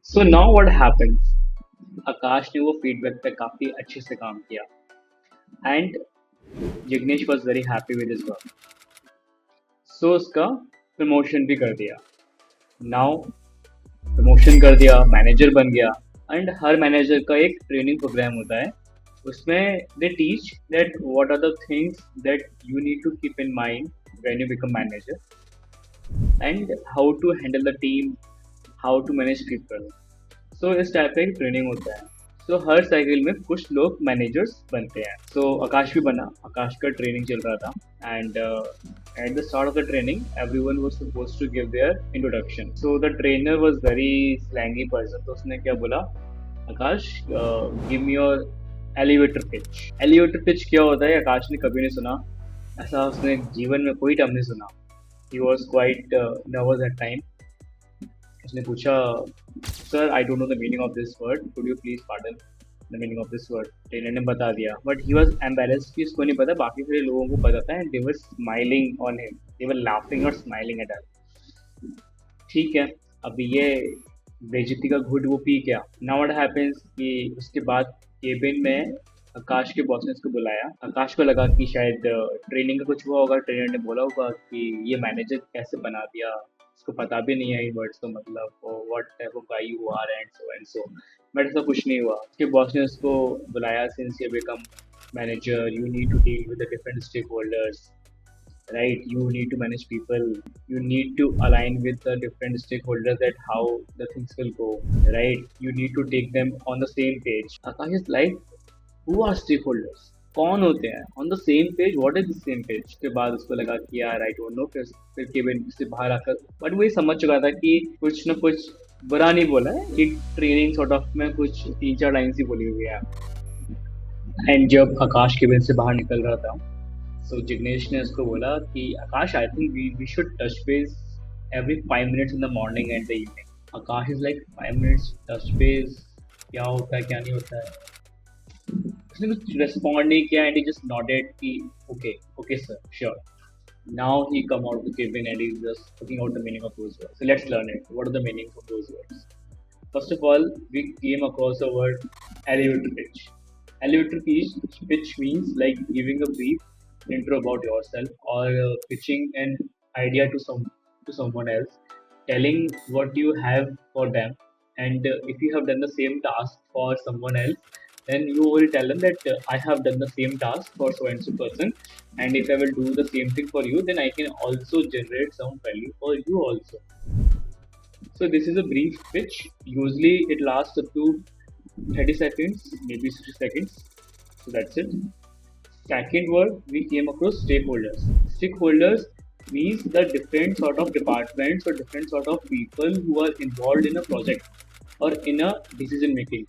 So now what happens? आकाश ने वो feedback पे काफी अच्छे से काम किया and Jignesh was very happy with his work. So उसका प्रमोशन भी कर दिया. नाउ प्रमोशन कर दिया, मैनेजर बन गया. एंड हर मैनेजर का एक ट्रेनिंग प्रोग्राम होता है. उसमें they teach that what are the things that you need to keep in mind when you become manager and how to handle the team, how to manage people. So इस type का एक training होता है. सो हर cycle में कुछ लोग managers बनते हैं. सो आकाश भी बना. आकाश का ट्रेनिंग चल रहा था and at the start of the training everyone was supposed to give their introduction. So the trainer was very slangy person. तो उसने क्या बोला, Akash give me your elevator pitch. Elevator pitch क्या होता है आकाश ने कभी नहीं सुना. ऐसा उसने जीवन में कोई टर्म नहीं सुना. He was quite nervous at time. उसने पूछा, sir I don't know the meaning of this word, could you please pardon the meaning of this word. Trainer ने बता दिया बट ही वाज एम्बैरेस्ड कि इसको नहीं पता, बाकी सारे लोगों को पता था and they were smiling on him, they were laughing और स्माइलिंग एट अस. ठीक है, अभी ये बेइज्जती का घूंट वो पी गया. नाउ व्हाट हैपेंस कि उसके बाद केबिन में आकाश के बॉस ने उसको बुलाया. आकाश को लगा कि शायद ट्रेनिंग का कुछ हुआ होगा. ट्रेनर ने बोला होगा कि ये मैनेजर कैसे बना दिया, उसको पता भी नहीं है इन वर्ड्स का मतलब, what type of guy you are and so. But ऐसा कुछ नहीं हुआ. उसके बॉस ने उसको बुलाया, since you become manager you need to deal with the different stakeholders, right? You need to manage people, you need to align with the different stakeholders that how the things will go, right? You need to take them on the same page. Akash is like, who are stakeholders, कौन होते हैं on the same page, what is the same page. उसके बाद उसको लगा कि यार आई don't no. फिर केबिन से बाहर आकर बट वही समझ चुका था कि कुछ ना कुछ बुरा नहीं बोला है, कि ट्रेनिंग सॉर्ट ऑफ में कुछ 3-4 लाइन ही बोली हुई है. एंड जब आकाश केबिन से बाहर निकल रहा था, सो जिग्नेश ने उसको बोला कि Akash I think we should touch base every 5 minutes in the morning and the evening. Akash is like 5 minutes touch base, क्या होता है क्या नहीं होता है. उसने कुछ रेस्पॉन्ड नहीं किया एंड ही जस्ट नॉडेड कि okay okay sir sure. Now he come out the cabin and he is just talking out the meaning of those words. So let's learn it. What are the meanings of those words? First of all, we came across the word elevator pitch. Elevator pitch means like giving a brief intro about yourself or pitching an idea to someone else, telling what you have for them, and if you have done the same task for someone else, then you will tell them that I have done the same task for so and so person, and if I will do the same thing for you, then I can also generate some value for you also. So this is a brief pitch. Usually it lasts up to 30 seconds, maybe 60 seconds. So that's it. Second word, we came across stakeholders. Stakeholders means the different sort of departments or different sort of people who are involved in a project or in a decision making.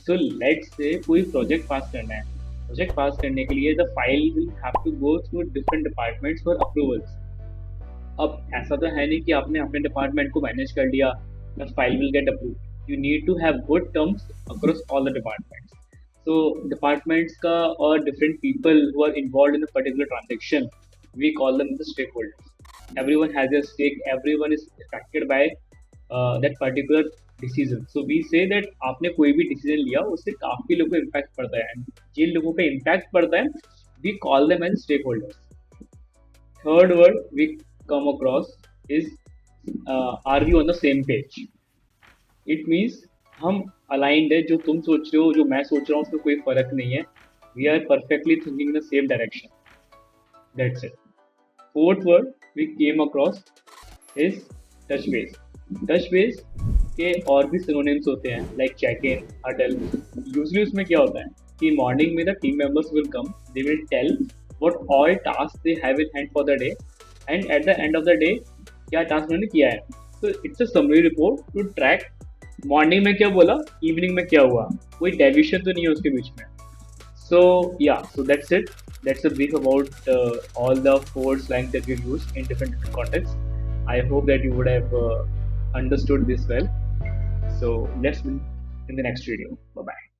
So let's say कोई project pass करना है. Project pass करने के लिए the file will have to go through different departments for approvals. अब ऐसा तो है नहीं कि आपने अपने डिपार्टमेंट को मैनेज कर लिया, the file will get approved. You need to have good terms across all the departments. So departments का और different people who are involved in a particular transaction, we call them the stakeholders. Everyone has a stake. Everyone is affected by that particular decision. So we say that आपने कोई भी decision लिया उससे काफी लोगों को impact पड़ता है. जिन लोगों पे impact पड़ता है, we call them as stakeholders. Third word we come across is are we on the same page? It means हम aligned है. जो तुम सोच रहे हो जो मैं सोच रहा हूँ उसमें कोई फर्क नहीं है. We are perfectly thinking in the same direction. That's it. Fourth word we came across is touch base. Touch base के और भी synonyms होते हैं like check in, huddle. Usually उसमें क्या होता है कि morning में the team members will come, they will tell what all tasks they have in hand for the day, and at the end of the day क्या task उन्होंने किया है. So it's a summary report to track morning में क्या बोला, evening में क्या हुआ, कोई डेविएशन तो नहीं है उसके बीच में. So yeah, so that's it. That's a brief about all the 4 slangs that we've used in different contexts. I hope that you would have understood this well. So let's meet in the next video. Bye bye.